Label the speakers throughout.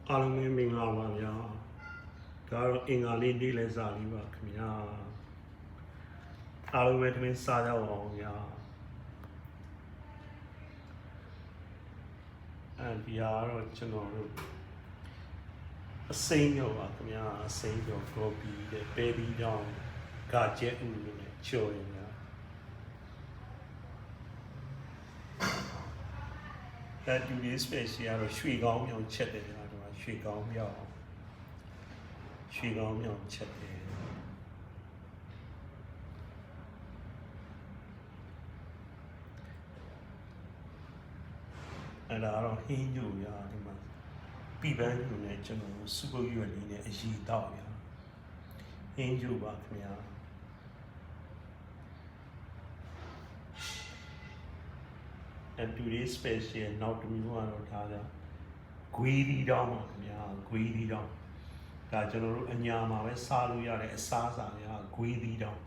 Speaker 1: အားလုံးပဲမင်္ဂလာပါဗျာဒါတော့အင်္ဂါလေးနေ့လဲစားလေးပါခင်ဗျာအားလုံးပဲတမင်စားကြအောင်ဗျာဒီဟာတော့ကျွန်တော်တို့အစိမ်းရောပါခင်ဗျာအစိမ်းရောကော်ပီတဲ့ပဲဒီတောင်ဂါကျဲဥနဲ့ချိုးရင်ဗျာtoday's special ကတော့ရွှေကောင်းမြောင်ချက်တယ်ဗျာဒီမှာရွှေကောင်းမြောင်ချက်တယ်အဲ့ဒါတော့ဟင်းညိုရဒီမှာပြပန်းညိုနဲ့ကျွန်တော်စူပုတ်ရွက်လေးနဲ့အရီတောက်ရဟင်းညိုပါခင်ဗျာtoday's special နောက်တစ်မျိုးကတော့ဒါကြောင့်ဂွေးဒီတောင်းပါခင်ဗျာဂွေးဒီတောင်းဒါကျွန်တော်တို့အညာမှာပဲစားလို့ရတဲ့အစားအစာတွေကဂွေးဒီတောင်း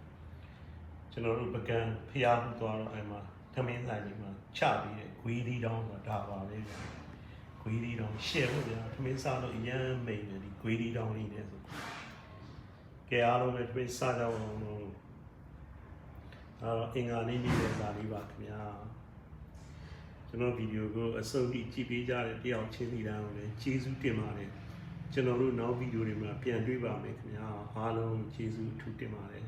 Speaker 1: ကျွန်တော်တို့ပကံဖျားမှုသွားတော့အဲ့မှာသမင်းဆိုင်ကြီးမှာချပြီးတဲ့ဂွေးဒီတောင်းဆိုတာဒါပါပဲဗျာဂွေးဒီတောင်းရှယ်ဖို့ဗျာသမင်းစားလို့အရန်မိန်တယ်ဒီဂွေးဒီတောင်းလေးနဲ့ဆိုကဲအားလုံးပဲသမင်းစားကြအောင်လို့အင်္ဂါနေ့နေ့လည်းစားလေးပါခင်ဗျာကျွန်တော်ဗီဒီယိုကိုအဆုံးထိကြည့်ပေးကြတဲ့တယောက်ချင်းစီတိုင်းကိုလည်းကျေးဇူးတင်ပါတယ်ကျွန်တော်တို့နောက်ဗီဒီယိုတွေမှာပြန်တွေ့ပါမယ်ခင်ဗျာအားလုံးကျေးဇူးအထူးတင်ပါတယ်